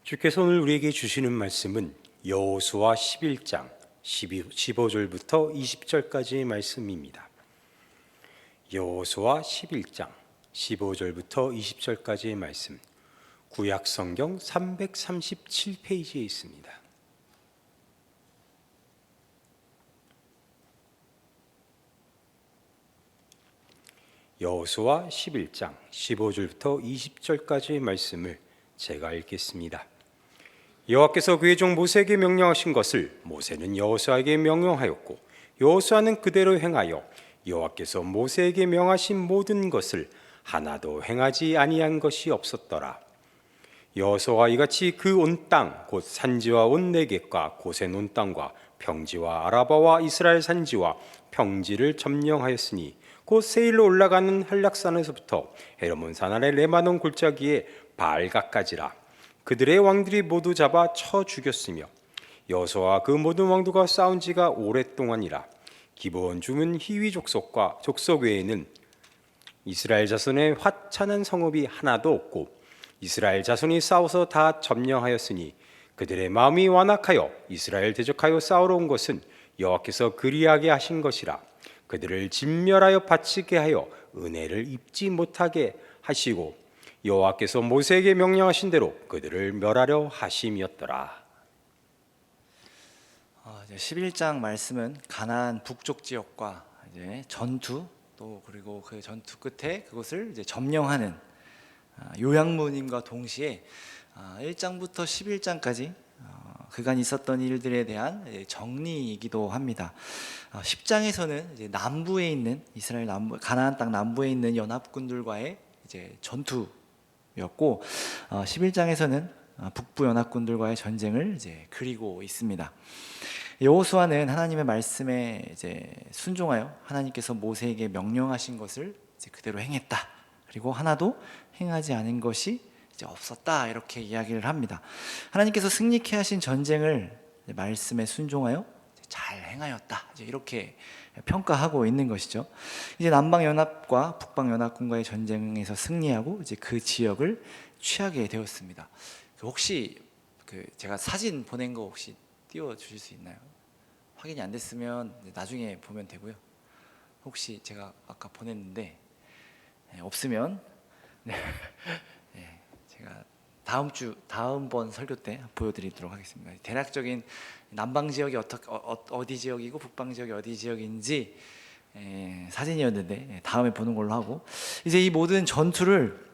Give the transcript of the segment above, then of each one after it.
주께서 오늘 우리에게 주시는 말씀은 여호수아 11장 15절부터 20절까지의 말씀입니다. 여호수아 11장 15절부터 20절까지의 말씀, 구약 성경 337페이지에 있습니다. 여호수아 11장 15절부터 20절까지의 말씀을 제가 읽겠습니다. 여호와께서 그의 종 모세에게 명령하신 것을 모세는 여호수아에게 명령하였고 여호수아는 그대로 행하여 여호와께서 모세에게 명하신 모든 것을 하나도 행하지 아니한 것이 없었더라. 여호수아가 이같이 그 온 땅 곧 산지와 온 내겝과 고센 온 땅과 평지와 아라바와 이스라엘 산지와 평지를 점령하였으니 곧 세일로 올라가는 한락산에서부터 헤르몬산 아래 레바논 골짜기에 바알갓까지라. 그들의 왕들이 모두 잡아 쳐 죽였으며 여호수아와 그 모든 왕들과 싸운 지가 오랫동안이라. 기브온 주민 히위 족속과 족속 외에는 이스라엘 자손의 화창한 성읍이 하나도 없고 이스라엘 자손이 싸워서 다 점령하였으니 그들의 마음이 완악하여 이스라엘 대적하여 싸우러 온 것은 여호와께서 그리하게 하신 것이라. 그들을 진멸하여 바치게 하여 은혜를 입지 못하게 하시고 여호와께서 모세에게 명령하신 대로 그들을 멸하려 하심이었더라. 11장 말씀은 가나안 북쪽 지역과 이제 전투, 또 그리고 그 전투 끝에 그것을 이제 점령하는 요약문임과 동시에 1장부터 11장까지 그간 있었던 일들에 대한 정리이기도 합니다. 10장에서는 이제 남부에 있는 이스라엘 남부, 가나안 땅 남부에 있는 연합군들과의 이제 전투였고, 11장에서는 북부 연합군들과의 전쟁을 이제 그리고 있습니다. 여호수아는 하나님의 말씀에 이제 순종하여 하나님께서 모세에게 명령하신 것을 이제 그대로 행했다. 그리고 하나도 행하지 않은 것이 이제 없었다. 이렇게 이야기를 합니다. 하나님께서 승리케 하신 전쟁을 말씀에 순종하여 잘 행하였다. 이제 이렇게 평가하고 있는 것이죠. 이제 남방 연합과 북방 연합군과의 전쟁에서 승리하고 이제 그 지역을 취하게 되었습니다. 혹시 제가 사진 보낸 거 혹시 띄워 주실 수 있나요? 확인이 안 됐으면 나중에 보면 되고요. 혹시 제가 아까 보냈는데 없으면 제가 다음번 설교 때 보여드리도록 하겠습니다. 대략적인 남방 지역이 어디 지역이고 북방 지역이 어디 지역인지 사진이었는데 다음에 보는 걸로 하고, 이제 이 모든 전투를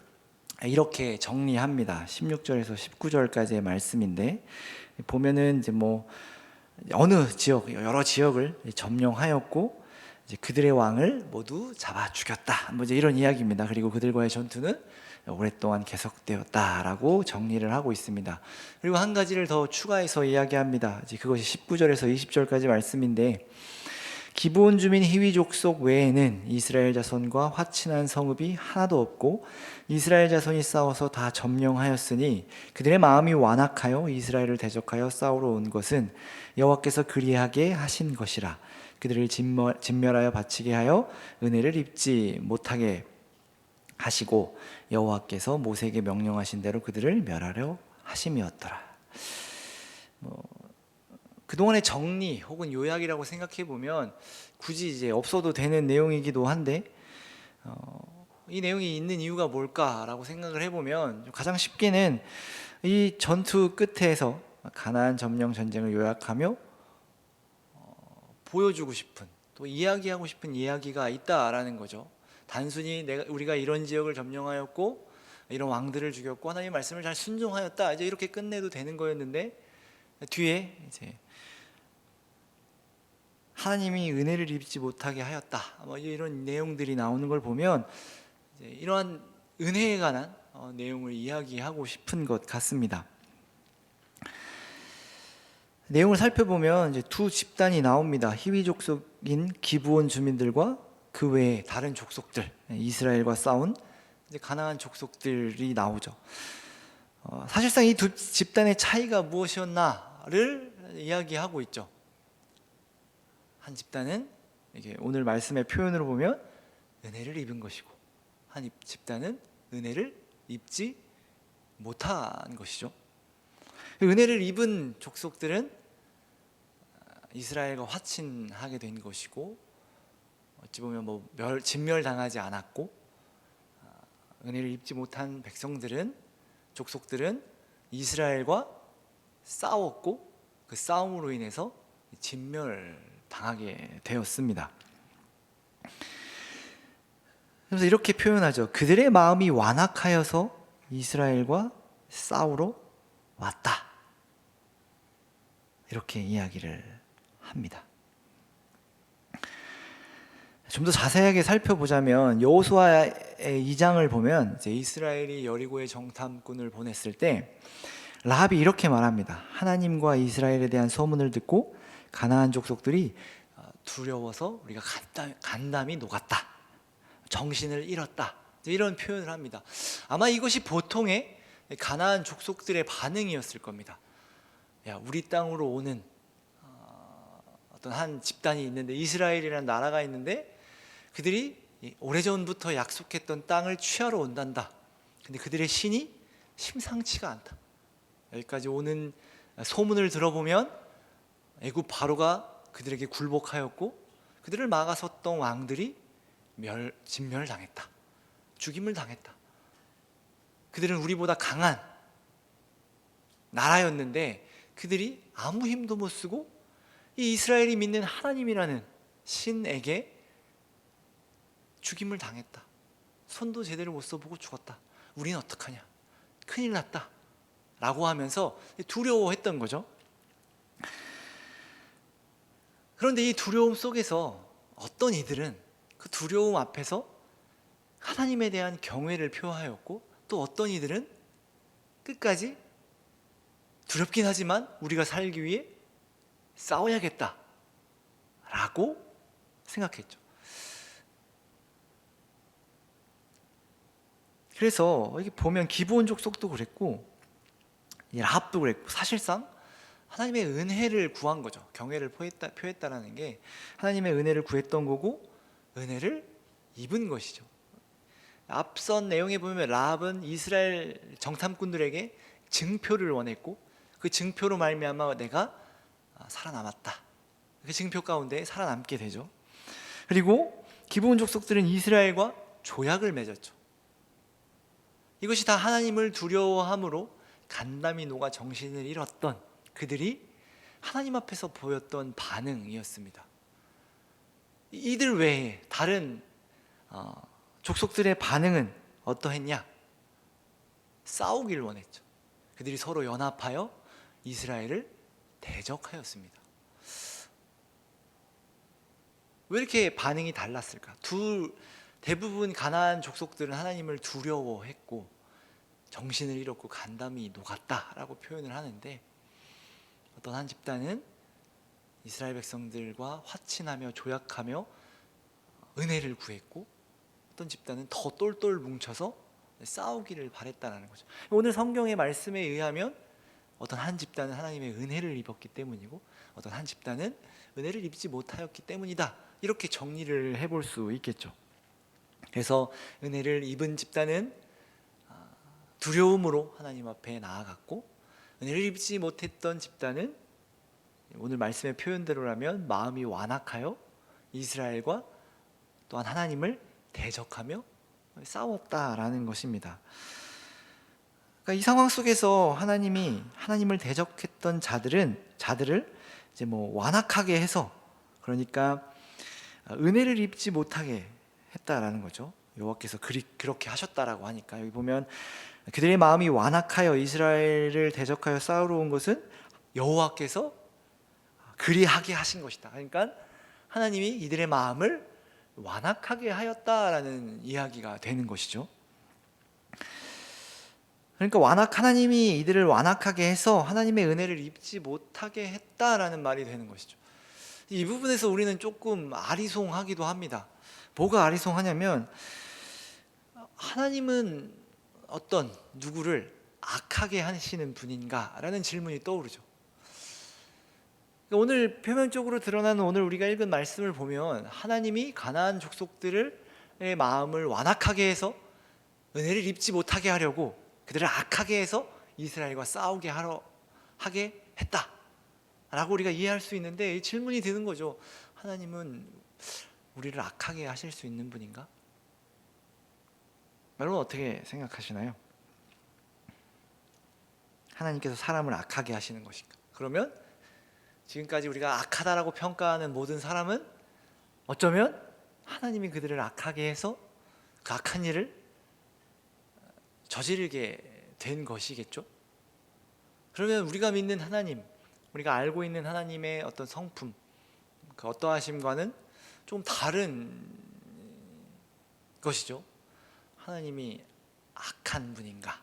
이렇게 정리합니다. 16절에서 19절까지의 말씀인데 보면은 이제 어느 지역, 여러 지역을 점령하였고 이제 그들의 왕을 모두 잡아 죽였다. 이제 이런 이야기입니다. 그리고 그들과의 전투는 오랫동안 계속되었다라고 정리를 하고 있습니다. 그리고 한 가지를 더 추가해서 이야기합니다. 이제 그것이 19절에서 20절까지 말씀인데, 기브온 주민 히위 족속 외에는 이스라엘 자손과 화친한 성읍이 하나도 없고 이스라엘 자손이 싸워서 다 점령하였으니 그들의 마음이 완악하여 이스라엘을 대적하여 싸우러 온 것은 여호와께서 그리하게 하신 것이라. 그들을 진멸하여 바치게 하여 은혜를 입지 못하게 하시고 여호와께서 모세에게 명령하신 대로 그들을 멸하려 하심이었더라. 그동안의 정리 혹은 요약이라고 생각해 보면 굳이 이제 없어도 되는 내용이기도 한데, 이 내용이 있는 이유가 뭘까라고 생각을 해보면 가장 쉽게는 이 전투 끝에서 가나안 점령 전쟁을 요약하며 보여주고 싶은, 또 이야기하고 싶은 이야기가 있다라는 거죠. 단순히 우리가 이런 지역을 점령하였고 이런 왕들을 죽였고 하나님의 말씀을 잘 순종하였다, 이제 이렇게 끝내도 되는 거였는데, 뒤에 이제 하나님이 은혜를 입지 못하게 하였다, 이런 내용들이 나오는 걸 보면 이제 이러한 은혜에 관한 내용을 이야기하고 싶은 것 같습니다. 내용을 살펴보면 이제 두 집단이 나옵니다. 히위 족속인 기브온 주민들과 그 외에 다른 족속들, 이스라엘과 싸운 이제 가나안 족속들이 나오죠. 사실상 이 두 집단의 차이가 무엇이었나를 이야기하고 있죠. 한 집단은 이게 오늘 말씀의 표현으로 보면 은혜를 입은 것이고, 한 집단은 은혜를 입지 못한 것이죠. 은혜를 입은 족속들은 이스라엘과 화친하게 된 것이고, 어찌 보면 진멸당하지 않았고, 은혜를 입지 못한 백성들은, 족속들은 이스라엘과 싸웠고 그 싸움으로 인해서 진멸당하게 되었습니다. 그래서 이렇게 표현하죠. 그들의 마음이 완악하여서 이스라엘과 싸우러 왔다. 이렇게 이야기를 합니다. 좀 더 자세하게 살펴보자면 여호수아의 2장을 보면 이제 이스라엘이 여리고의 정탐꾼을 보냈을 때 라합이 이렇게 말합니다. 하나님과 이스라엘에 대한 소문을 듣고 가나안 족속들이 두려워서 우리가 간담이 녹았다. 정신을 잃었다. 이런 표현을 합니다. 아마 이것이 보통의 가나안 족속들의 반응이었을 겁니다. 야, 우리 땅으로 오는 어떤 한 집단이 있는데, 이스라엘이라는 나라가 있는데 그들이 오래전부터 약속했던 땅을 취하러 온단다. 근데 그들의 신이 심상치가 않다. 여기까지 오는 소문을 들어보면 애굽 바로가 그들에게 굴복하였고 그들을 막아섰던 왕들이 진멸을 당했다. 죽임을 당했다. 그들은 우리보다 강한 나라였는데 그들이 아무 힘도 못 쓰고 이 이스라엘이 믿는 하나님이라는 신에게 죽임을 당했다. 손도 제대로 못 써보고 죽었다. 우리는 어떡하냐? 큰일 났다. 라고 하면서 두려워했던 거죠. 그런데 이 두려움 속에서 어떤 이들은 그 두려움 앞에서 하나님에 대한 경외를 표하였고, 또 어떤 이들은 끝까지 두렵긴 하지만 우리가 살기 위해 싸워야겠다 라고 생각했죠. 그래서 여기 보면 기브온 족속도 그랬고 라합도 그랬고, 사실상 하나님의 은혜를 구한 거죠. 경외를 표했다라는 게 하나님의 은혜를 구했던 거고 은혜를 입은 것이죠. 앞선 내용에 보면 라합은 이스라엘 정탐꾼들에게 증표를 원했고 그 증표로 말미암아 내가 살아남았다. 그 증표 가운데 살아남게 되죠. 그리고 기브온 족속들은 이스라엘과 조약을 맺었죠. 이것이 다 하나님을 두려워함으로 간담이 녹아 정신을 잃었던 그들이 하나님 앞에서 보였던 반응이었습니다. 이들 외에 다른 족속들의 반응은 어떠했냐? 싸우기를 원했죠. 그들이 서로 연합하여 이스라엘을 대적하였습니다. 왜 이렇게 반응이 달랐을까? 대부분 가나안 족속들은 하나님을 두려워했고 정신을 잃었고 간담이 녹았다라고 표현을 하는데, 어떤 한 집단은 이스라엘 백성들과 화친하며 조약하며 은혜를 구했고, 어떤 집단은 더 똘똘 뭉쳐서 싸우기를 바랬다는 거죠. 오늘 성경의 말씀에 의하면 어떤 한 집단은 하나님의 은혜를 입었기 때문이고 어떤 한 집단은 은혜를 입지 못하였기 때문이다. 이렇게 정리를 해볼 수 있겠죠. 그래서 은혜를 입은 집단은 두려움으로 하나님 앞에 나아갔고, 은혜를 입지 못했던 집단은 오늘 말씀의 표현대로라면 마음이 완악하여 이스라엘과 또한 하나님을 대적하며 싸웠다라는 것입니다. 그러니까 이 상황 속에서 하나님을 대적했던 자들을 이제 완악하게 해서, 그러니까 은혜를 입지 못하게 했다라는 거죠. 여호와께서 그렇게 하셨다라고 하니까 여기 보면 그들의 마음이 완악하여 이스라엘을 대적하여 싸우러 온 것은 여호와께서 그리하게 하신 것이다. 그러니까 하나님이 이들의 마음을 완악하게 하였다라는 이야기가 되는 것이죠. 그러니까 하나님이 이들을 완악하게 해서 하나님의 은혜를 입지 못하게 했다라는 말이 되는 것이죠. 이 부분에서 우리는 조금 아리송하기도 합니다. 뭐가 아리송하냐면, 하나님은 누구를 악하게 하시는 분인가? 라는 질문이 떠오르죠. 오늘 표면적으로 드러나는 오늘 우리가 읽은 말씀을 보면 하나님이 가나안 족속들의 마음을 완악하게 해서 은혜를 입지 못하게 하려고, 그들을 악하게 해서 이스라엘과 싸우게 하게 했다라고 우리가 이해할 수 있는데, 이 질문이 드는 거죠. 하나님은 우리를 악하게 하실 수 있는 분인가? 여러분 어떻게 생각하시나요? 하나님께서 사람을 악하게 하시는 것인가? 그러면 지금까지 우리가 악하다라고 평가하는 모든 사람은 어쩌면 하나님이 그들을 악하게 해서 그 악한 일을 저지르게 된 것이겠죠? 그러면 우리가 믿는 하나님, 우리가 알고 있는 하나님의 어떤 성품, 그 어떠하심과는 좀 다른 것이죠. 하나님이 악한 분인가?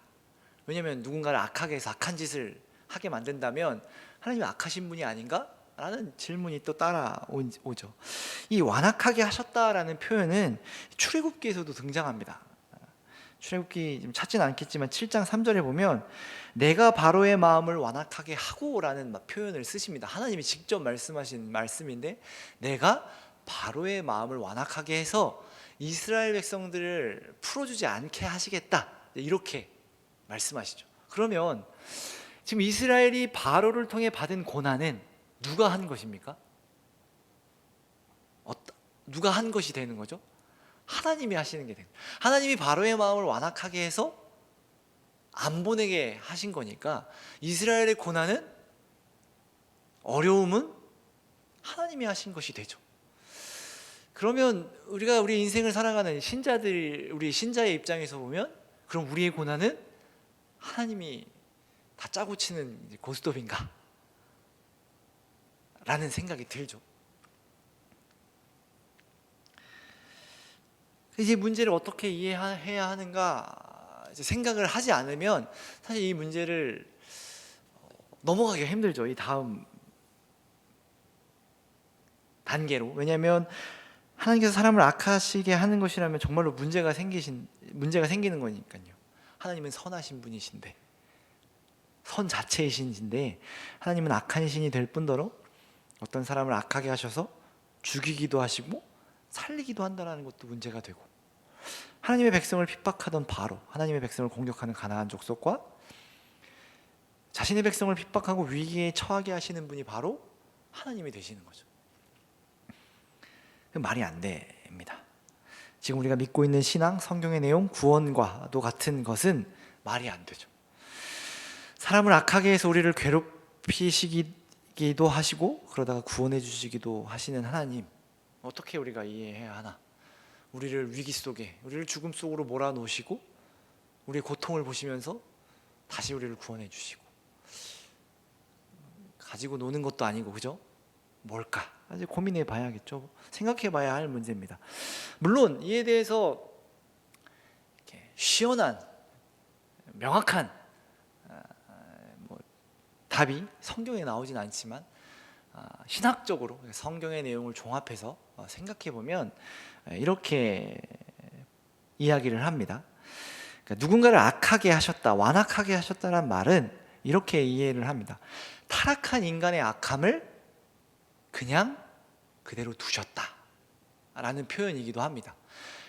왜냐하면 누군가를 악하게 해서 악한 짓을 하게 만든다면 하나님이 악하신 분이 아닌가? 라는 질문이 또 따라오죠. 이 완악하게 하셨다라는 표현은 출애굽기에서도 등장합니다. 출애굽기 좀 찾지는 않겠지만 7장 3절에 보면 내가 바로의 마음을 완악하게 하고라는 표현을 쓰십니다. 하나님이 직접 말씀하신 말씀인데, 내가 바로의 마음을 완악하게 해서 이스라엘 백성들을 풀어주지 않게 하시겠다, 이렇게 말씀하시죠. 그러면 지금 이스라엘이 바로를 통해 받은 고난은 누가 한 것입니까? 누가 한 것이 되는 거죠? 하나님이 하시는 게 되는 거예요. 하나님이 바로의 마음을 완악하게 해서 안 보내게 하신 거니까 이스라엘의 고난은, 어려움은 하나님이 하신 것이 되죠. 그러면 우리가 우리 인생을 살아가는 신자들, 우리 신자의 입장에서 보면 그럼 우리의 고난은 하나님이 다 짜고 치는 고스톱인가? 라는 생각이 들죠. 이제 문제를 어떻게 이해해야 하는가 이제 생각을 하지 않으면 사실 이 문제를 넘어가기가 힘들죠. 이 다음 단계로. 왜냐하면 하나님께서 사람을 악하시게 하는 것이라면 정말로 문제가 생기는 거니까요. 하나님은 선하신 분이신데, 선 자체이신데 하나님은 악한 신이 될 뿐더러 어떤 사람을 악하게 하셔서 죽이기도 하시고 살리기도 한다는 것도 문제가 되고, 하나님의 백성을 핍박하던 바로, 하나님의 백성을 공격하는 가나안 족속과 자신의 백성을 핍박하고 위기에 처하게 하시는 분이 바로 하나님이 되시는 거죠. 말이 안 됩니다. 지금 우리가 믿고 있는 신앙, 성경의 내용, 구원과도 같은 것은 말이 안 되죠. 사람을 악하게 해서 우리를 괴롭히시기도 하시고 그러다가 구원해 주시기도 하시는 하나님, 어떻게 우리가 이해해야 하나? 우리를 위기 속에, 우리를 죽음 속으로 몰아놓으시고 우리의 고통을 보시면서 다시 우리를 구원해 주시고, 가지고 노는 것도 아니고, 그죠? 뭘까? 아직 고민해 봐야겠죠. 생각해 봐야 할 문제입니다. 물론 이에 대해서 이렇게 시원한 명확한 답이 성경에 나오진 않지만 신학적으로 성경의 내용을 종합해서 생각해 보면 이렇게 이야기를 합니다. 그러니까 누군가를 악하게 하셨다, 완악하게 하셨다는 말은 이렇게 이해를 합니다. 타락한 인간의 악함을 그냥 그대로 두셨다라는 표현이기도 합니다.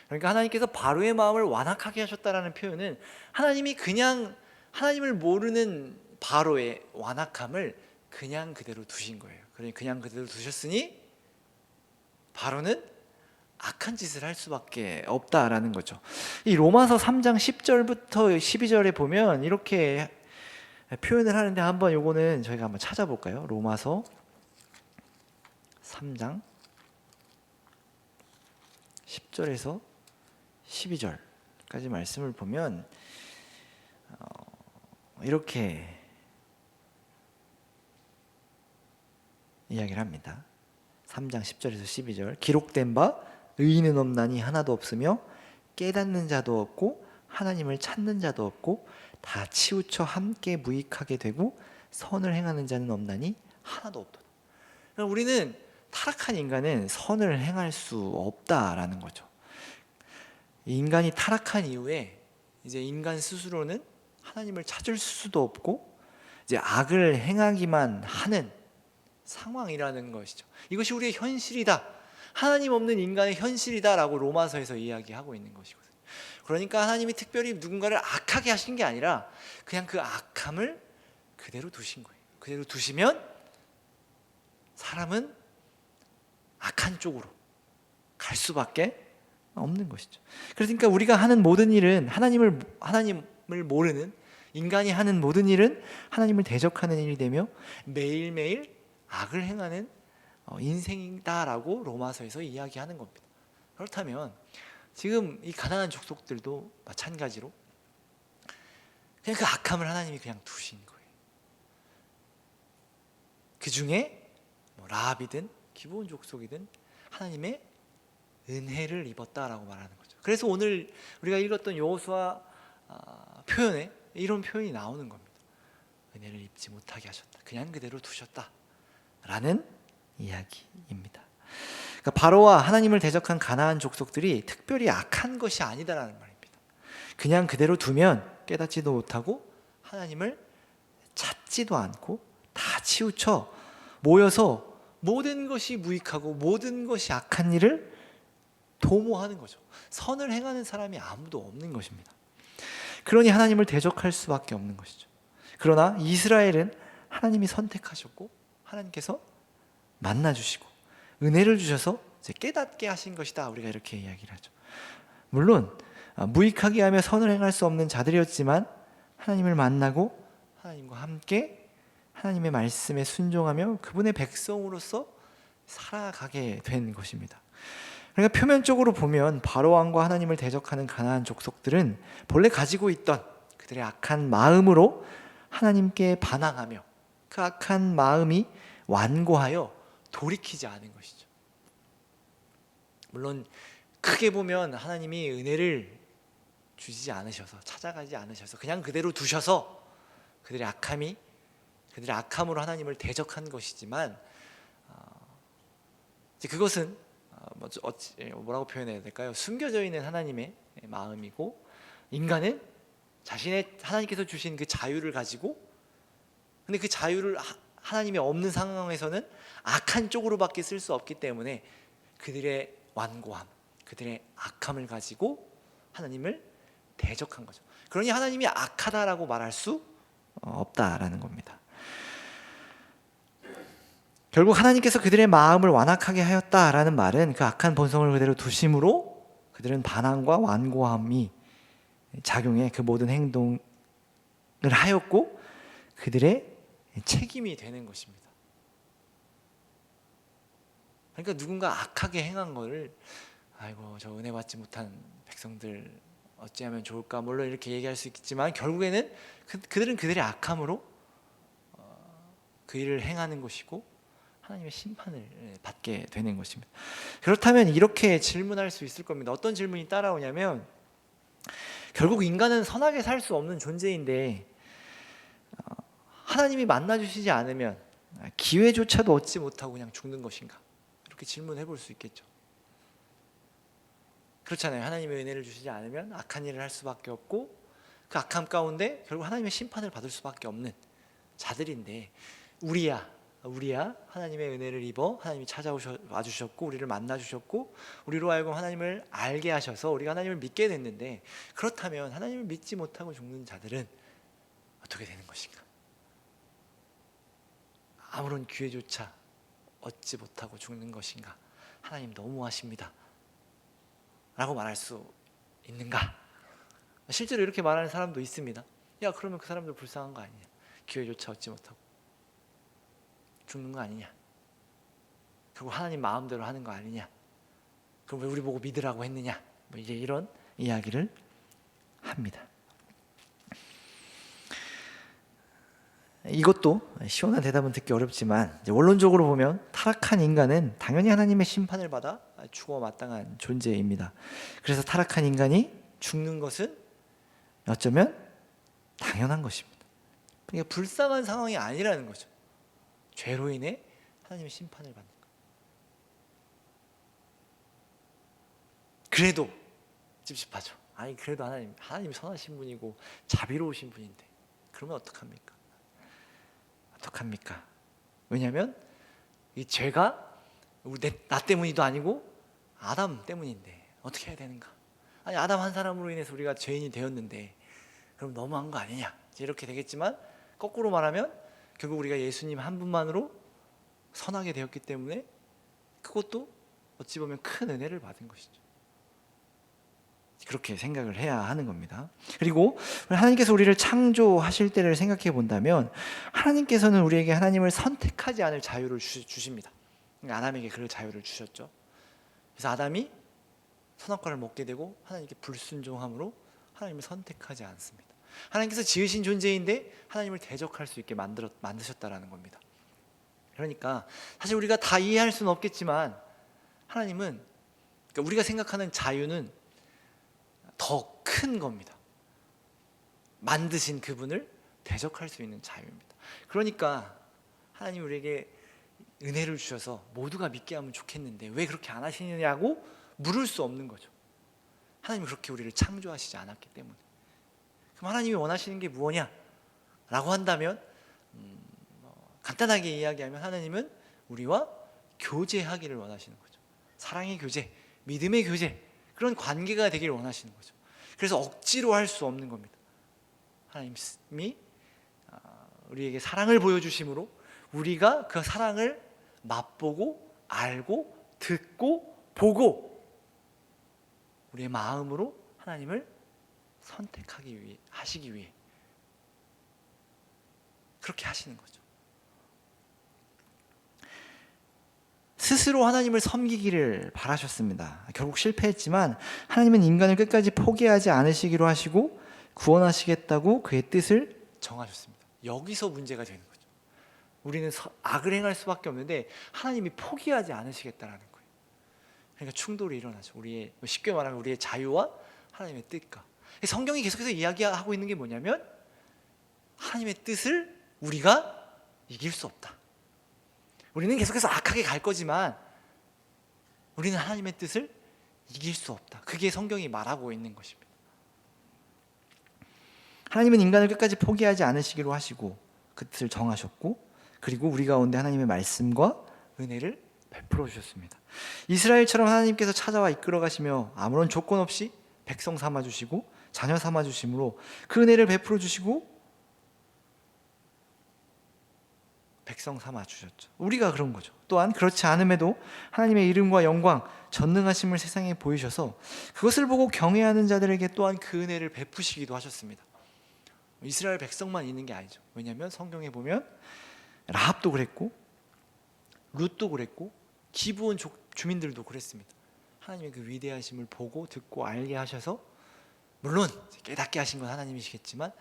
그러니까 하나님께서 바로의 마음을 완악하게 하셨다라는 표현은 하나님이 그냥, 하나님을 모르는 바로의 완악함을 그냥 그대로 두신 거예요. 그러니 그냥 그대로 두셨으니 바로는 악한 짓을 할 수밖에 없다라는 거죠. 이 로마서 3장 10절부터 12절에 보면 이렇게 표현을 하는데, 한번 요거는 저희가 한번 찾아볼까요? 로마서 3장 10절에서 12절까지 말씀을 보면 이렇게 이야기를 합니다. 3장 10절에서 12절. 기록된 바 의인은 없나니 하나도 없으며 깨닫는 자도 없고 하나님을 찾는 자도 없고 다 치우쳐 함께 무익하게 되고 선을 행하는 자는 없나니 하나도 없도다. 그러니까 우리는, 타락한 인간은 선을 행할 수 없다라는 거죠. 인간이 타락한 이후에 이제 인간 스스로는 하나님을 찾을 수도 없고 이제 악을 행하기만 하는 상황이라는 것이죠. 이것이 우리의 현실이다, 하나님 없는 인간의 현실이다라고 로마서에서 이야기하고 있는 것이거든요. 그러니까 하나님이 특별히 누군가를 악하게 하신 게 아니라 그냥 그 악함을 그대로 두신 거예요. 그대로 두시면 사람은 악한 쪽으로 갈 수밖에 없는 것이죠. 그러니까 우리가 하는 모든 일은 하나님을 모르는 인간이 하는 모든 일은 하나님을 대적하는 일이 되며 매일매일 악을 행하는 인생이다라고 로마서에서 이야기하는 겁니다. 그렇다면 지금 이 가나안 족속들도 마찬가지로 그냥 그 악함을 하나님이 그냥 두신 거예요. 그 중에 라합이든 기브온 족속이든 하나님의 은혜를 입었다라고 말하는 거죠. 그래서 오늘 우리가 읽었던 여호수아 표현에 이런 표현이 나오는 겁니다. 은혜를 입지 못하게 하셨다. 그냥 그대로 두셨다라는 이야기입니다. 그러니까 바로와 하나님을 대적한 가나안 족속들이 특별히 악한 것이 아니다라는 말입니다. 그냥 그대로 두면 깨닫지도 못하고 하나님을 찾지도 않고 다 치우쳐 모여서 모든 것이 무익하고 모든 것이 악한 일을 도모하는 거죠. 선을 행하는 사람이 아무도 없는 것입니다. 그러니 하나님을 대적할 수밖에 없는 것이죠. 그러나 이스라엘은 하나님이 선택하셨고 하나님께서 만나주시고 은혜를 주셔서 이제 깨닫게 하신 것이다. 우리가 이렇게 이야기를 하죠. 물론 무익하게 하며 선을 행할 수 없는 자들이었지만 하나님을 만나고 하나님과 함께 하나님의 말씀에 순종하며 그분의 백성으로서 살아가게 된 것입니다. 그러니까 표면적으로 보면 바로 왕과 하나님을 대적하는 가나안 족속들은 본래 가지고 있던 그들의 악한 마음으로 하나님께 반항하며 그 악한 마음이 완고하여 돌이키지 않은 것이죠. 물론 크게 보면 하나님이 은혜를 주시지 않으셔서 찾아가지 않으셔서 그냥 그대로 두셔서 그들의 악함으로 하나님을 대적한 것이지만 이제 그것은 뭐라고 표현해야 될까요? 숨겨져 있는 하나님의 마음이고 인간은 자신의 하나님께서 주신 그 자유를 가지고 근데 그 자유를 하나님이 없는 상황에서는 악한 쪽으로밖에 쓸 수 없기 때문에 그들의 완고함, 그들의 악함을 가지고 하나님을 대적한 거죠. 그러니 하나님이 악하다라고 말할 수 없다라는 겁니다. 결국 하나님께서 그들의 마음을 완악하게 하였다라는 말은 그 악한 본성을 그대로 두심으로 그들은 반항과 완고함이 작용해 그 모든 행동을 하였고 그들의 책임이 되는 것입니다. 그러니까 누군가 악하게 행한 거를 아이고 저 은혜 받지 못한 백성들 어찌하면 좋을까 물론 이렇게 얘기할 수 있겠지만 결국에는 그들은 그들의 악함으로 그 일을 행하는 것이고 하나님의 심판을 받게 되는 것입니다. 그렇다면 이렇게 질문할 수 있을 겁니다. 어떤 질문이 따라오냐면 결국 인간은 선하게 살 수 없는 존재인데 하나님이 만나주시지 않으면 기회조차도 얻지 못하고 그냥 죽는 것인가? 이렇게 질문해 볼 수 있겠죠. 그렇잖아요. 하나님의 은혜를 주시지 않으면 악한 일을 할 수밖에 없고 그 악함 가운데 결국 하나님의 심판을 받을 수밖에 없는 자들인데 우리야 하나님의 은혜를 입어 하나님이 찾아와 주셨고 우리를 만나 주셨고 우리로 하여금 하나님을 알게 하셔서 우리가 하나님을 믿게 됐는데 그렇다면 하나님을 믿지 못하고 죽는 자들은 어떻게 되는 것인가? 아무런 기회조차 얻지 못하고 죽는 것인가? 하나님 너무하십니다 라고 말할 수 있는가? 실제로 이렇게 말하는 사람도 있습니다. 야 그러면 그 사람들 불쌍한 거 아니냐? 기회조차 얻지 못하고 죽는 거 아니냐? 결국 하나님 마음대로 하는 거 아니냐? 그럼 왜 우리 보고 믿으라고 했느냐? 뭐 이제 이런 이야기를 합니다. 이것도 시원한 대답은 듣기 어렵지만 이제 원론적으로 보면 타락한 인간은 당연히 하나님의 심판을 받아 죽어 마땅한 존재입니다. 그래서 타락한 인간이 죽는 것은 어쩌면 당연한 것입니다. 그러니까 불쌍한 상황이 아니라는 거죠. 죄로 인해 하나님의 심판을 받는 것. 그래도 찝찝하죠. 아니 그래도 하나님 선하신 분이고 자비로우신 분인데 그러면 어떡합니까? 왜냐하면 이 죄가 나 때문이도 아니고 아담 때문인데 어떻게 해야 되는가? 아니 아담 한 사람으로 인해서 우리가 죄인이 되었는데 그럼 너무한 거 아니냐? 이렇게 되겠지만 거꾸로 말하면 결국 우리가 예수님 한 분만으로 선하게 되었기 때문에 그것도 어찌 보면 큰 은혜를 받은 것이죠. 그렇게 생각을 해야 하는 겁니다. 그리고 하나님께서 우리를 창조하실 때를 생각해 본다면 하나님께서는 우리에게 하나님을 선택하지 않을 자유를 주십니다. 아담에게 그럴 자유를 주셨죠. 그래서 아담이 선악과를 먹게 되고 하나님께 불순종함으로 하나님을 선택하지 않습니다. 하나님께서 지으신 존재인데 하나님을 대적할 수 있게 만드셨다라는 겁니다. 그러니까 사실 우리가 다 이해할 수는 없겠지만 하나님은, 그러니까 우리가 생각하는 자유는 더 큰 겁니다. 만드신 그분을 대적할 수 있는 자유입니다. 그러니까 하나님 우리에게 은혜를 주셔서 모두가 믿게 하면 좋겠는데 왜 그렇게 안 하시느냐고 물을 수 없는 거죠. 하나님이 그렇게 우리를 창조하시지 않았기 때문에. 그럼 하나님이 원하시는 게 무엇냐? 라고 한다면 간단하게 이야기하면 하나님은 우리와 교제하기를 원하시는 거죠. 사랑의 교제, 믿음의 교제, 그런 관계가 되기를 원하시는 거죠. 그래서 억지로 할 수 없는 겁니다. 하나님이 우리에게 사랑을 보여주심으로 우리가 그 사랑을 맛보고 알고 듣고 보고 우리의 마음으로 하나님을 하시기 위해 그렇게 하시는 거죠. 스스로 하나님을 섬기기를 바라셨습니다. 결국 실패했지만 하나님은 인간을 끝까지 포기하지 않으시기로 하시고 구원하시겠다고 그의 뜻을 정하셨습니다. 여기서 문제가 되는 거죠. 우리는 악을 행할 수밖에 없는데 하나님이 포기하지 않으시겠다라는 거예요. 그러니까 충돌이 일어나죠. 쉽게 말하면 우리의 자유와 하나님의 뜻과. 성경이 계속해서 이야기하고 있는 게 뭐냐면 하나님의 뜻을 우리가 이길 수 없다. 우리는 계속해서 악하게 갈 거지만 우리는 하나님의 뜻을 이길 수 없다. 그게 성경이 말하고 있는 것입니다. 하나님은 인간을 끝까지 포기하지 않으시기로 하시고 그 뜻을 정하셨고 그리고 우리 가운데 하나님의 말씀과 은혜를 베풀어 주셨습니다. 이스라엘처럼 하나님께서 찾아와 이끌어 가시며 아무런 조건 없이 백성 삼아 주시고 자녀 삼아 주심으로 그 은혜를 베풀어 주시고 백성 삼아 주셨죠. 우리가 그런 거죠. 또한 그렇지 않음에도 하나님의 이름과 영광, 전능하심을 세상에 보이셔서 그것을 보고 경외하는 자들에게 또한 그 은혜를 베푸시기도 하셨습니다. 이스라엘 백성만 있는 게 아니죠. 왜냐하면 성경에 보면 라합도 그랬고 룻도 그랬고 기브온 주민들도 그랬습니다. 하나님의 그 위대하심을 보고 듣고 알게 하셔서 물론 깨닫게 하신 건 하나님이시겠지만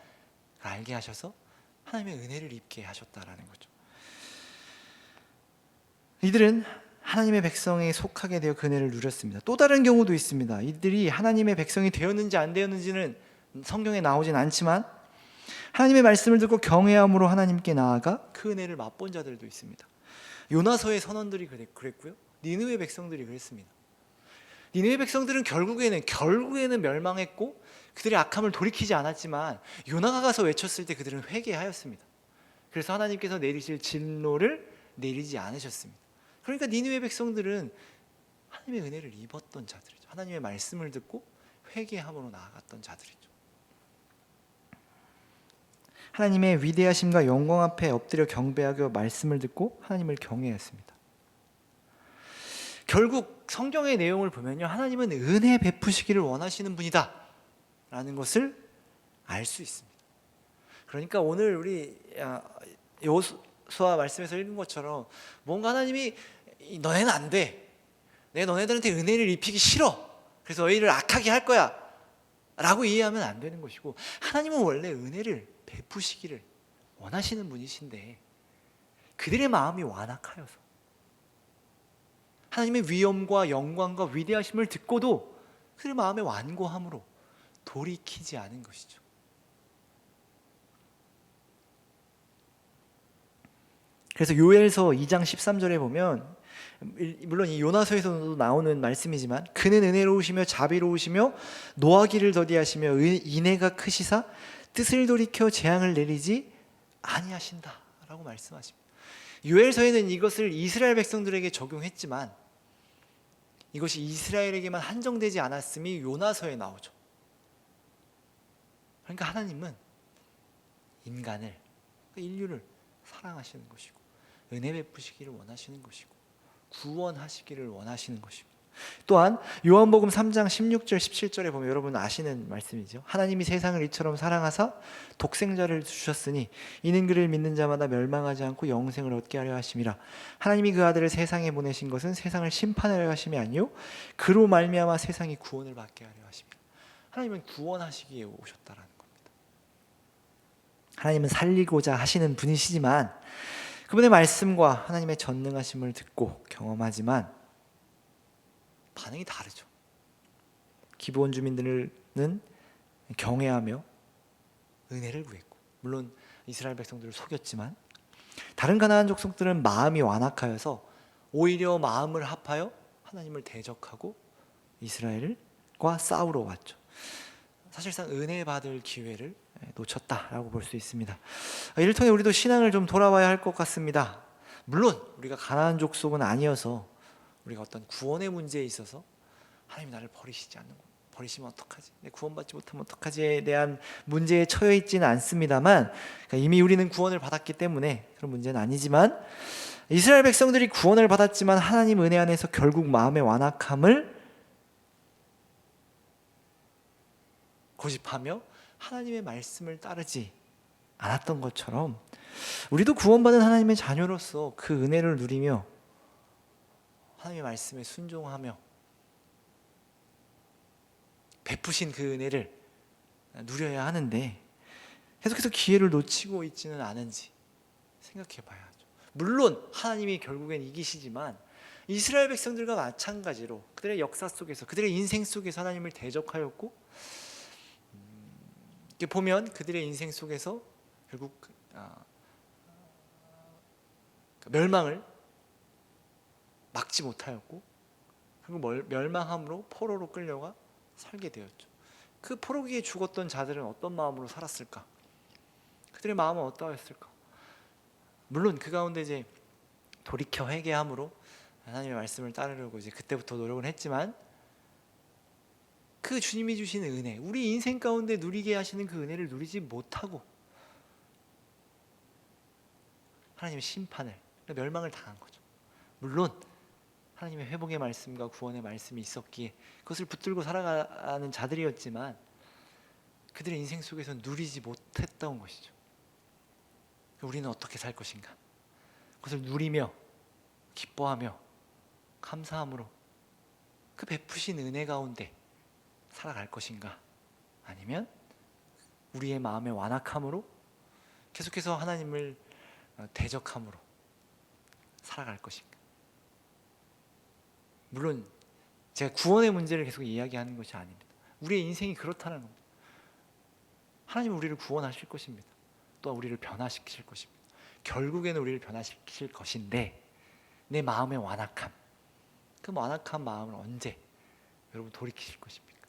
알게 하셔서 하나님의 은혜를 입게 하셨다라는 거죠. 이들은 하나님의 백성에 속하게 되어 그 은혜를 누렸습니다. 또 다른 경우도 있습니다. 이들이 하나님의 백성이 되었는지 안 되었는지는 성경에 나오진 않지만 하나님의 말씀을 듣고 경외함으로 하나님께 나아가 그 은혜를 맛본 자들도 있습니다. 요나서의 선원들이 그랬고요. 니느웨 백성들이 그랬습니다. 니느웨 백성들은 결국에는 멸망했고 그들의 악함을 돌이키지 않았지만 요나가 가서 외쳤을 때 그들은 회개하였습니다. 그래서 하나님께서 내리실 진노를 내리지 않으셨습니다. 그러니까 니느웨 백성들은 하나님의 은혜를 입었던 자들이죠. 하나님의 말씀을 듣고 회개함으로 나아갔던 자들이죠. 하나님의 위대하심과 영광 앞에 엎드려 경배하고 말씀을 듣고 하나님을 경외했습니다. 결국 성경의 내용을 보면요, 하나님은 은혜 베푸시기를 원하시는 분이다 라는 것을 알 수 있습니다. 그러니까 오늘 우리 여호수아 말씀에서 읽은 것처럼 뭔가 하나님이 너네는 안 돼, 내가 너네들한테 은혜를 입히기 싫어, 그래서 너희를 악하게 할 거야 라고 이해하면 안 되는 것이고, 하나님은 원래 은혜를 베푸시기를 원하시는 분이신데 그들의 마음이 완악하여서 하나님의 위엄과 영광과 위대하심을 듣고도 그들의 마음의 완고함으로 돌이키지 않은 것이죠. 그래서 요엘서 2장 13절에 보면, 물론 이 요나서에서도 나오는 말씀이지만, 그는 은혜로우시며 자비로우시며 노하기를 더디하시며 인애가 크시사 뜻을 돌이켜 재앙을 내리지 아니하신다 라고 말씀하십니다. 요엘서에는 이것을 이스라엘 백성들에게 적용했지만 이것이 이스라엘에게만 한정되지 않았음이 요나서에 나오죠. 그러니까 하나님은 인류를 사랑하시는 것이고 은혜 베푸시기를 원하시는 것이고 구원하시기를 원하시는 것이고, 또한 요한복음 3장 16절 17절에 보면 여러분 아시는 말씀이죠. 하나님이 세상을 이처럼 사랑하사 독생자를 주셨으니 이는 그를 믿는 자마다 멸망하지 않고 영생을 얻게 하려 하심이라. 하나님이 그 아들을 세상에 보내신 것은 세상을 심판하려 하심이 아니요 그로 말미암아 세상이 구원을 받게 하려 하심이라. 하나님은 구원하시기에 오셨다라는 겁니다. 하나님은 살리고자 하시는 분이시지만 그분의 말씀과 하나님의 전능하심을 듣고 경험하지만 반응이 다르죠. 기브온 주민들은 경외하며 은혜를 구했고, 물론 이스라엘 백성들을 속였지만 다른 가나안 족속들은 마음이 완악하여서 오히려 마음을 합하여 하나님을 대적하고 이스라엘과 싸우러 왔죠. 사실상 은혜 받을 기회를 놓쳤다라고 볼 수 있습니다. 이를 통해 우리도 신앙을 좀 돌아봐야 할 것 같습니다. 물론 우리가 가나안 족속은 아니어서 우리가 어떤 구원의 문제에 있어서 하나님이 나를 버리시면 어떡하지? 내 구원받지 못하면 어떡하지에 대한 문제에 처해 있지는 않습니다만, 그러니까 이미 우리는 구원을 받았기 때문에 그런 문제는 아니지만, 이스라엘 백성들이 구원을 받았지만 하나님 은혜 안에서 결국 마음의 완악함을 고집하며 하나님의 말씀을 따르지 않았던 것처럼 우리도 구원받은 하나님의 자녀로서 그 은혜를 누리며 하나님의 말씀에 순종하며 베푸신 그 은혜를 누려야 하는데 계속해서 기회를 놓치고 있지는 않은지 생각해 봐야죠. 물론 하나님이 결국엔 이기시지만 이스라엘 백성들과 마찬가지로 그들의 역사 속에서, 그들의 인생 속에서 하나님을 대적하였고, 이렇게 보면 그들의 인생 속에서 결국 멸망을 막지 못하였고, 결국 멸망함으로 포로로 끌려가 살게 되었죠. 그 포로기에 죽었던 자들은 어떤 마음으로 살았을까? 그들의 마음은 어떠했을까? 물론 그 가운데 이제 돌이켜 회개함으로 하나님의 말씀을 따르려고 이제 그때부터 노력을 했지만, 그 주님이 주시는 은혜, 우리 인생 가운데 누리게 하시는 그 은혜를 누리지 못하고 하나님의 심판을, 멸망을 당한 거죠. 물론 하나님의 회복의 말씀과 구원의 말씀이 있었기에 그것을 붙들고 살아가는 자들이었지만 그들의 인생 속에서 누리지 못했던 것이죠. 우리는 어떻게 살 것인가? 그것을 누리며 기뻐하며 감사함으로 그 베푸신 은혜 가운데 살아갈 것인가? 아니면 우리의 마음의 완악함으로 계속해서 하나님을 대적함으로 살아갈 것인가? 물론 제가 구원의 문제를 계속 이야기하는 것이 아닙니다. 우리의 인생이 그렇다는 겁니다. 하나님은 우리를 구원하실 것입니다. 또한 우리를 변화시키실 것입니다. 결국에는 우리를 변화시키실 것인데, 내 마음의 완악함, 그 완악한 마음을 언제 여러분 돌이키실 것입니까?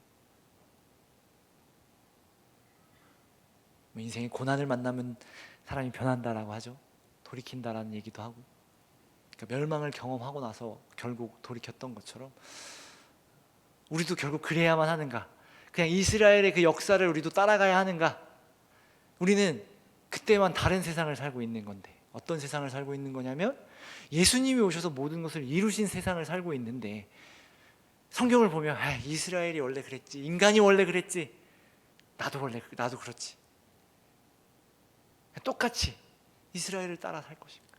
인생의 고난을 만나면 사람이 변한다라고 하죠. 돌이킨다라는 얘기도 하고, 그러니까 멸망을 경험하고 나서 결국 돌이켰던 것처럼 우리도 결국 그래야만 하는가? 그냥 이스라엘의 그 역사를 우리도 따라가야 하는가? 우리는 그때만 다른 세상을 살고 있는 건데, 어떤 세상을 살고 있는 거냐면 예수님이 오셔서 모든 것을 이루신 세상을 살고 있는데, 성경을 보면 이스라엘이 원래 그랬지, 인간이 원래 그랬지, 나도 그렇지, 똑같이 이스라엘을 따라 살 것인가?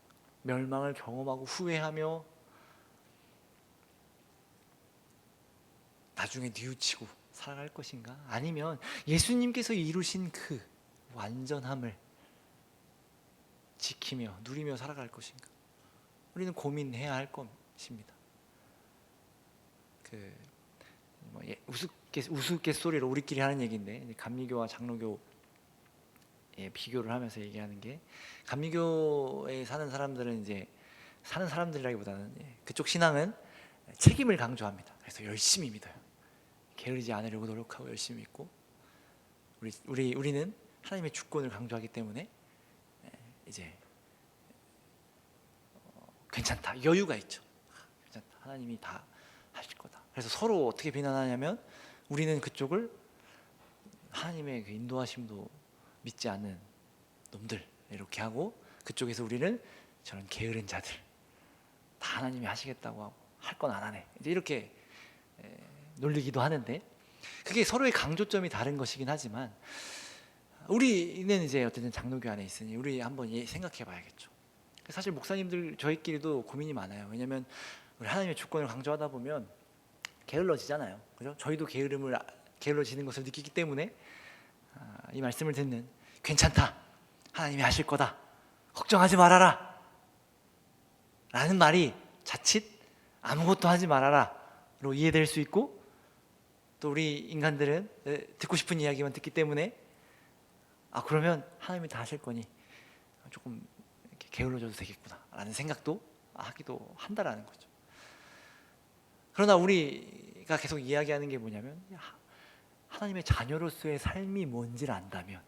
멸망을 경험하고 후회하며 나중에 뉘우치고 살아갈 것인가? 아니면 예수님께서 이루신 그 완전함을 지키며 누리며 살아갈 것인가? 우리는 고민해야 할 것입니다. 우스갯소리로 우리끼리 하는 얘기인데, 감리교와 장로교 비교를 하면서 얘기하는 게, 감리교에 사는 사람들은 이제 사는 사람들이라기보다는 그쪽 신앙은 책임을 강조합니다. 그래서 열심히 믿어요. 게으르지 않으려고 노력하고 열심히 믿고, 우리는 하나님의 주권을 강조하기 때문에 이제 괜찮다, 여유가 있죠. 괜찮다, 하나님이 다 하실 거다. 그래서 서로 어떻게 비난하냐면, 우리는 그쪽을 하나님의 그 인도하심도 믿지 않는 놈들 이렇게 하고, 그쪽에서 우리는 저런 게으른 자들 다 하나님이 하시겠다고 하고 할 건 안 하네, 이제 이렇게 놀리기도 하는데, 그게 서로의 강조점이 다른 것이긴 하지만 우리는 이제 어쨌든 장로교 안에 있으니 우리 한번 생각해 봐야겠죠. 사실 목사님들 저희끼리도 고민이 많아요. 왜냐하면 우리 하나님의 주권을 강조하다 보면 게을러지잖아요, 그죠? 저희도 게을러지는 것을 느끼기 때문에 이 말씀을 듣는, 괜찮다, 하나님이 하실 거다, 걱정하지 말아라 라는 말이 자칫 아무것도 하지 말아라로 이해될 수 있고, 또 우리 인간들은 듣고 싶은 이야기만 듣기 때문에 그러면 하나님이 다 하실 거니 조금 이렇게 게을러져도 되겠구나 라는 생각도 하기도 한다라는 거죠. 그러나 우리가 계속 이야기하는 게 뭐냐면, 하나님의 자녀로서의 삶이 뭔지를 안다면,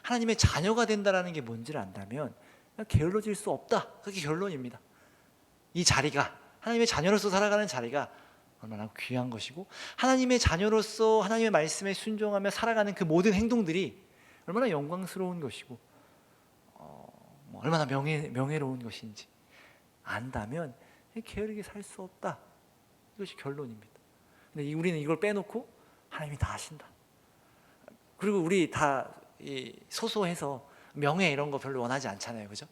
하나님의 자녀가 된다라는 게 뭔지를 안다면 게을러질 수 없다, 그게 결론입니다. 이 자리가, 하나님의 자녀로서 살아가는 자리가 얼마나 귀한 것이고, 하나님의 자녀로서 하나님의 말씀에 순종하며 살아가는 그 모든 행동들이 얼마나 영광스러운 것이고 얼마나 명예로운 것인지 안다면 게으르게 살 수 없다, 이것이 결론입니다. 근데 우리는 이걸 빼놓고 하나님이 다 하신다, 그리고 우리 다 소소해서 명예 이런 거 별로 원하지 않잖아요, 그죠?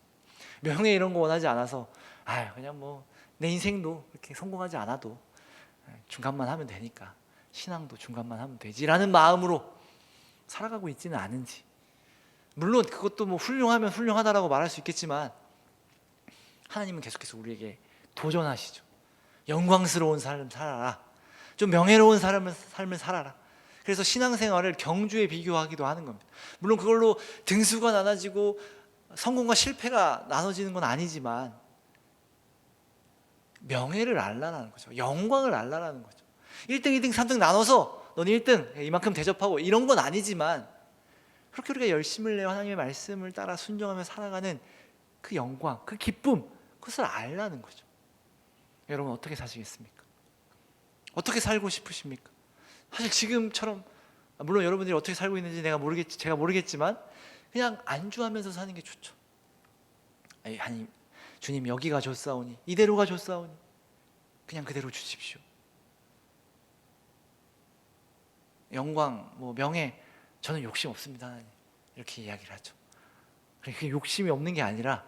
명예 이런 거 원하지 않아서 그냥 뭐 내 인생도 이렇게 성공하지 않아도 중간만 하면 되니까, 신앙도 중간만 하면 되지라는 마음으로 살아가고 있지는 않은지. 물론 그것도 뭐 훌륭하면 훌륭하다라고 말할 수 있겠지만 하나님은 계속해서 우리에게 도전하시죠. 영광스러운 삶을 살아라, 좀 명예로운 삶을 살아라. 그래서 신앙생활을 경주에 비교하기도 하는 겁니다. 물론 그걸로 등수가 나눠지고 성공과 실패가 나눠지는 건 아니지만 명예를 알라라는 거죠. 영광을 알라라는 거죠. 1등, 2등, 3등 나눠서 너는 1등 이만큼 대접하고 이런 건 아니지만, 그렇게 우리가 열심을 내어 하나님의 말씀을 따라 순종하며 살아가는 그 영광, 그 기쁨, 그것을 알라는 거죠. 여러분 어떻게 사시겠습니까? 어떻게 살고 싶으십니까? 사실 지금처럼, 물론 여러분들이 어떻게 살고 있는지 제가 모르겠지만 그냥 안주하면서 사는 게 좋죠. 하나님, 주님 여기가 좋사오니, 이대로가 좋사오니 그냥 그대로 주십시오. 영광, 명예, 저는 욕심 없습니다, 하나님, 이렇게 이야기를 하죠. 그게 욕심이 없는 게 아니라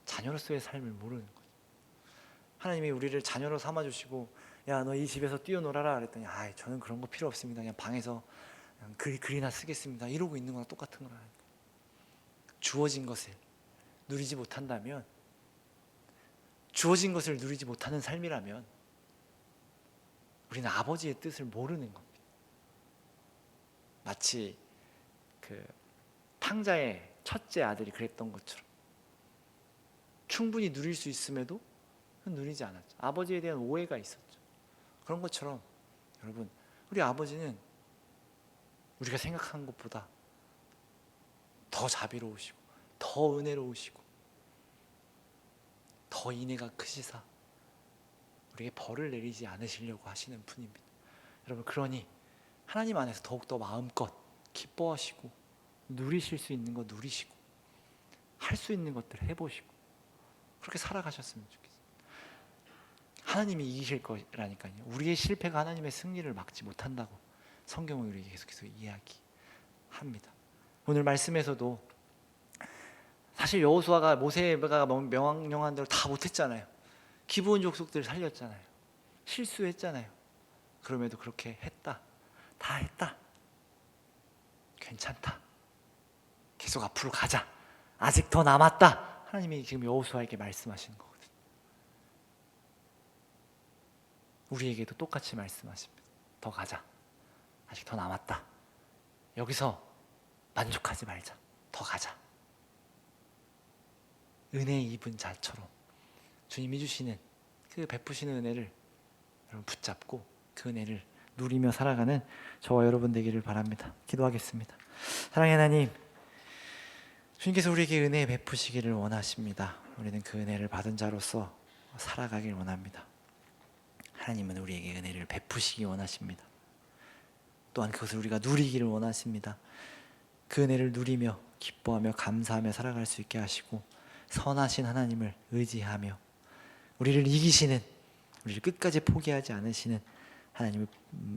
자녀로서의 삶을 모르는 거죠. 하나님이 우리를 자녀로 삼아주시고, 야 너 이 집에서 뛰어놀아라 그랬더니 저는 그런 거 필요 없습니다, 그냥 방에서 그냥 글이나 쓰겠습니다, 이러고 있는 거랑 똑같은 거라는 거예요. 주어진 것을 누리지 못한다면, 주어진 것을 누리지 못하는 삶이라면 우리는 아버지의 뜻을 모르는 겁니다. 마치 그 탕자의 첫째 아들이 그랬던 것처럼 충분히 누릴 수 있음에도 누리지 않았죠. 아버지에 대한 오해가 있었죠. 그런 것처럼 여러분, 우리 아버지는 우리가 생각하는 것보다 더 자비로우시고 더 은혜로우시고 더 인애가 크시사 우리에게 벌을 내리지 않으시려고 하시는 분입니다. 여러분, 그러니 하나님 안에서 더욱더 마음껏 기뻐하시고 누리실 수 있는 거 누리시고 할 수 있는 것들 해보시고 그렇게 살아가셨으면 좋겠어요. 하나님이 이기실 거라니까요. 우리의 실패가 하나님의 승리를 막지 못한다고 성경은 우리에게 계속해서 이야기합니다. 오늘 말씀에서도 사실 여호수아가 모세가 명령한 대로 다 못했잖아요. 기브온 족속들 살렸잖아요. 실수했잖아요. 그럼에도 그렇게 했다. 다 했다. 괜찮다. 계속 앞으로 가자. 아직 더 남았다. 하나님이 지금 여호수아에게 말씀하시는 거거든요. 우리에게도 똑같이 말씀하십니다. 더 가자. 아직 더 남았다. 여기서 만족하지 말자. 더 가자. 은혜 입은 자처럼 주님이 주시는 그 베푸시는 은혜를 여러분 붙잡고 그 은혜를 누리며 살아가는 저와 여러분 되기를 바랍니다. 기도하겠습니다. 사랑의 하나님, 주님께서 우리에게 은혜 베푸시기를 원하십니다. 우리는 그 은혜를 받은 자로서 살아가길 원합니다. 하나님은 우리에게 은혜를 베푸시기 원하십니다. 또한 그것을 우리가 누리기를 원하십니다. 그 은혜를 누리며 기뻐하며 감사하며 살아갈 수 있게 하시고 선하신 하나님을 의지하며 우리를 이기시는, 우리를 끝까지 포기하지 않으시는 하나님을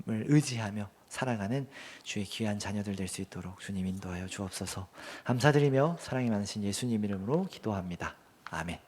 의지하며 살아가는 주의 귀한 자녀들 될 수 있도록 주님 인도하여 주옵소서. 감사드리며 사랑이 많으신 예수님 이름으로 기도합니다. 아멘.